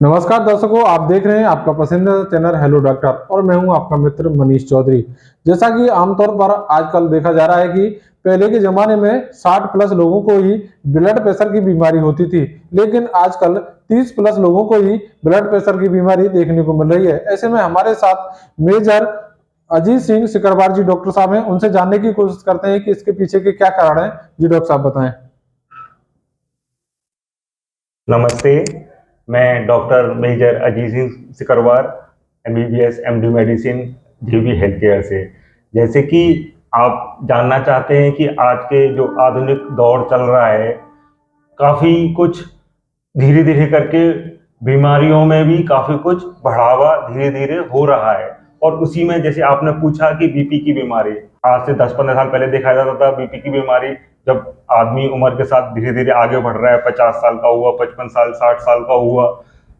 नमस्कार दर्शकों, आप देख रहे हैं आपका पसंदीदा चैनल हेलो डॉक्टर और मैं हूं आपका मित्र मनीष चौधरी। जैसा कि आमतौर पर आजकल देखा जा रहा है कि पहले के जमाने में 60 प्लस लोगों को ही ब्लड प्रेशर की बीमारी होती थी, लेकिन आजकल 30 प्लस लोगों को ही ब्लड प्रेशर की बीमारी देखने को मिल रही है। ऐसे में हमारे साथ मेजर अजीत सिंह सिकरवार जी डॉक्टर साहब हैं, उनसे जानने की कोशिश करते हैं कि इसके पीछे के क्या कारण है। जी डॉक्टर साहब बताएं। नमस्ते। मैं doctor major Ajit Singh Sikarwar, MBBS MD medicine, GB health care से। जैसे कि आप जानना चाहते हैं कि आज के जो आधुनिक दौर चल रहा है, काफ़ी कुछ धीरे धीरे करके बीमारियों में भी काफ़ी कुछ बढ़ावा धीरे धीरे हो रहा है। और उसी में जैसे आपने पूछा कि बीपी की बीमारी, आज से 10-15 साल पहले देखा जाता था बीपी की बीमारी, जब आदमी उम्र के साथ धीरे धीरे आगे बढ़ रहा है, 50 साल का हुआ, 55 साल, 60 साल का हुआ,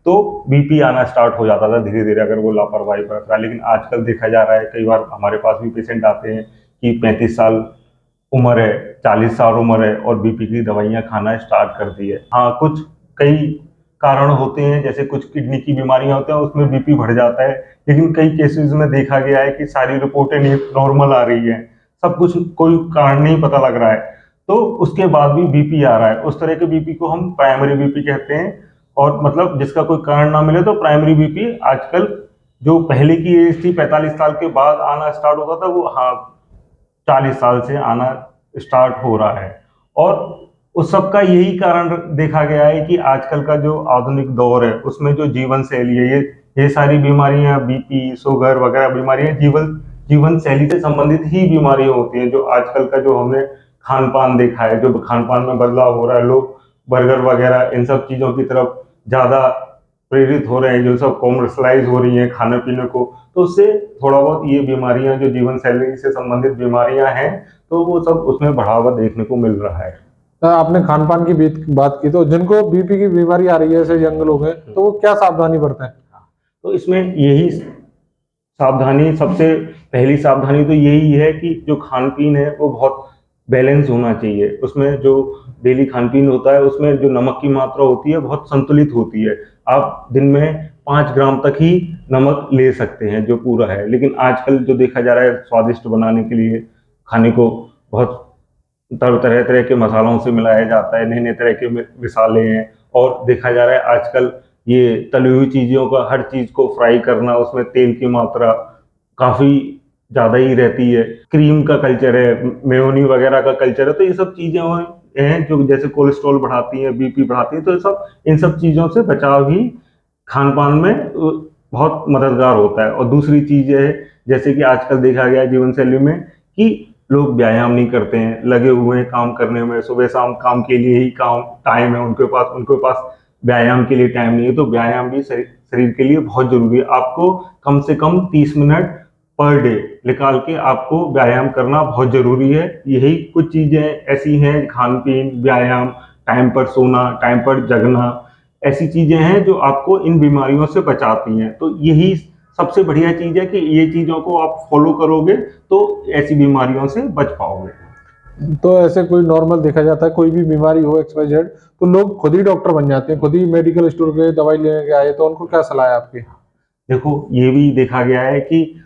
तो बीपी आना स्टार्ट हो जाता था धीरे धीरे, अगर वो लापरवाही बरत रहा है। लेकिन आजकल देखा जा रहा है, कई बार हमारे पास भी पेशेंट आते हैं कि 35 साल उम्र है, 40 साल उम्र है और बीपी की दवाइयाँ खाना स्टार्ट कर दी है। हाँ, कुछ कई कारण होते हैं, जैसे कुछ किडनी की बीमारियां होती हैं, उसमें बीपी बढ़ जाता है। लेकिन कई केसेस में देखा गया है कि सारी रिपोर्टें नॉर्मल आ रही हैं, सब कुछ, कोई कारण नहीं पता लग रहा है, तो उसके बाद भी बीपी आ रहा है। उस तरह के बीपी को हम प्राइमरी बीपी कहते हैं। और मतलब जिसका कोई कारण ना मिले तो प्राइमरी बीपी आजकल, जो पहले की एज थी 45 साल के बाद आना स्टार्ट होता था, वो हाँ 40 साल से आना स्टार्ट हो रहा है। और उस सब का यही कारण देखा गया है कि आजकल का जो आधुनिक दौर है, उसमें जो जीवन शैली है, ये सारी बीमारियां, बीपी, शुगर वगैरह बीमारियां जीवन जीवन शैली से संबंधित ही बीमारियां होती हैं। जो आजकल का जो हमने खान पान देखा है, जो खान पान में बदलाव हो रहा है, लोग बर्गर वगैरह इन सब चीज़ों की तरफ ज़्यादा प्रेरित हो रहे हैं, जो सब कॉमर्शलाइज हो रही हैं खाने पीने को, तो उससे थोड़ा बहुत ये बीमारियां, जो जीवन शैली से संबंधित बीमारियां हैं, तो वो सब उसमें बढ़ावा देखने को मिल रहा है। आपने खान पान की बात की, तो जिनको बीपी की बीमारी आ रही है, ऐसे यंग लोग हैं, तो वो क्या सावधानी बरतें? तो इसमें यही सावधानी, सबसे पहली सावधानी तो यही है कि जो खान पीन है वो बहुत बैलेंस होना चाहिए। उसमें जो डेली खान पीन होता है, उसमें जो नमक की मात्रा होती है बहुत संतुलित होती है। आप दिन में 5 ग्राम तक ही नमक ले सकते हैं, जो पूरा है। लेकिन आजकल जो देखा जा रहा है, स्वादिष्ट बनाने के लिए खाने को बहुत तरह तरह के मसालों से मिलाया जाता है, नए नए तरह के मिसाले हैं। और देखा जा रहा है आजकल ये तली हुई चीज़ों का, हर चीज़ को फ्राई करना, उसमें तेल की मात्रा काफ़ी ज़्यादा ही रहती है। क्रीम का कल्चर है, मेयोनी वगैरह का कल्चर है, तो ये सब चीज़ें हैं जो जैसे कोलेस्ट्रॉल बढ़ाती हैं, बीपी बढ़ाती हैं। तो ये सब, इन सब चीज़ों से बचाव ही खान पान में बहुत मददगार होता है। और दूसरी चीज़ है, जैसे कि आजकल देखा गया है जीवन शैली में कि लोग व्यायाम नहीं करते हैं, लगे हुए हैं काम करने में, सुबह शाम काम के लिए ही काम टाइम है उनके पास व्यायाम के लिए टाइम नहीं है। तो व्यायाम भी शरीर के लिए बहुत जरूरी है। आपको कम से कम 30 मिनट पर डे निकाल के आपको व्यायाम करना बहुत जरूरी है। यही कुछ चीजें ऐसी हैं, खान पीन, व्यायाम, टाइम पर सोना, टाइम पर जगना, ऐसी चीजें हैं जो आपको इन बीमारियों से बचाती हैं। तो यही सबसे बढ़िया चीज है कि ये चीजों को आप फॉलो करोगे तो ऐसी बीमारियों से बच पाओगे। तो ऐसे कोई नॉर्मल देखा जाता है, कोई भी बीमारी हो एक्स वाई जेड, तो लोग खुद ही डॉक्टर बन जाते हैं, खुद ही मेडिकल स्टोर के दवाई लेने के आए, तो उनको क्या सलाह है आपकी? देखो, ये भी देखा गया है कि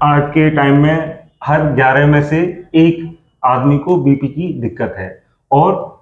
आज के टाइम में हर 11 में से एक आदमी को बीपी की दिक्कत है। और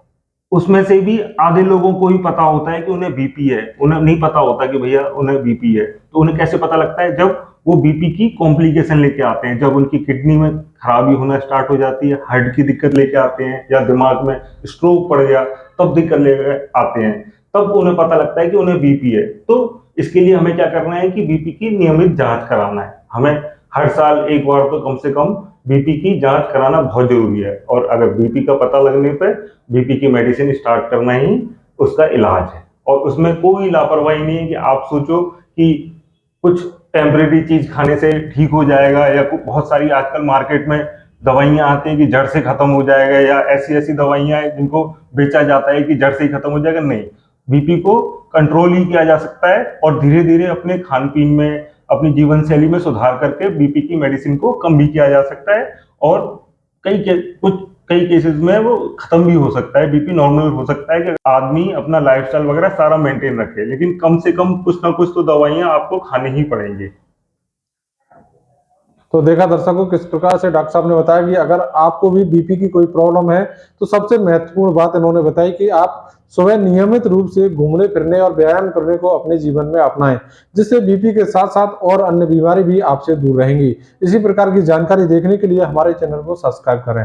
उसमें से भी आधे लोगों को ही पता होता है कि उन्हें बीपी है, उन्हें नहीं पता होता कि भैया उन्हें बीपी है। तो उन्हें कैसे पता लगता है? जब वो बीपी की कॉम्प्लिकेशन लेके आते हैं, जब उनकी किडनी में खराबी होना स्टार्ट हो जाती है, हार्ट की दिक्कत लेके आते हैं, या दिमाग में स्ट्रोक पड़ गया तब दिक्कत लेके आते हैं, तब उन्हें पता लगता है कि उन्हें बीपी है। तो इसके लिए हमें क्या करना है कि बीपी की नियमित जांच कराना है। हमें हर साल एक बार तो कम से कम बीपी की जांच कराना बहुत जरूरी है। और अगर बीपी का पता लगने पर बीपी की मेडिसिन स्टार्ट करना ही उसका इलाज है। और उसमें कोई लापरवाही नहीं है कि आप सोचो कि कुछ टेम्परेरी चीज खाने से ठीक हो जाएगा, या बहुत सारी आजकल मार्केट में दवाइयां आती हैं कि जड़ से खत्म हो जाएगा, या ऐसी ऐसी दवाइयां हैं जिनको बेचा जाता है कि जड़ से ही खत्म हो जाएगा। नहीं, बीपी को कंट्रोल ही किया जा सकता है, और धीरे धीरे अपने खान पीन में, अपनी जीवन शैली में सुधार करके बीपी की मेडिसिन को कम भी किया जा सकता है। और कुछ कई केसेस में वो खत्म भी हो सकता है, बीपी नॉर्मल हो सकता है कि आदमी अपना लाइफस्टाइल वगैरह सारा मेंटेन रखे, लेकिन कम से कम कुछ ना कुछ तो दवाइयां आपको खानी ही पड़ेंगी। तो देखा दर्शकों किस प्रकार से डॉक्टर साहब ने बताया कि अगर आपको भी बीपी की कोई प्रॉब्लम है तो सबसे महत्वपूर्ण बात इन्होंने बताई कि आप सुबह नियमित रूप से घूमने फिरने और व्यायाम करने को अपने जीवन में अपनाएं, जिससे बीपी के साथ साथ और अन्य बीमारी भी आपसे दूर रहेंगी। इसी प्रकार की जानकारी देखने के लिए हमारे चैनल को सब्सक्राइब करें।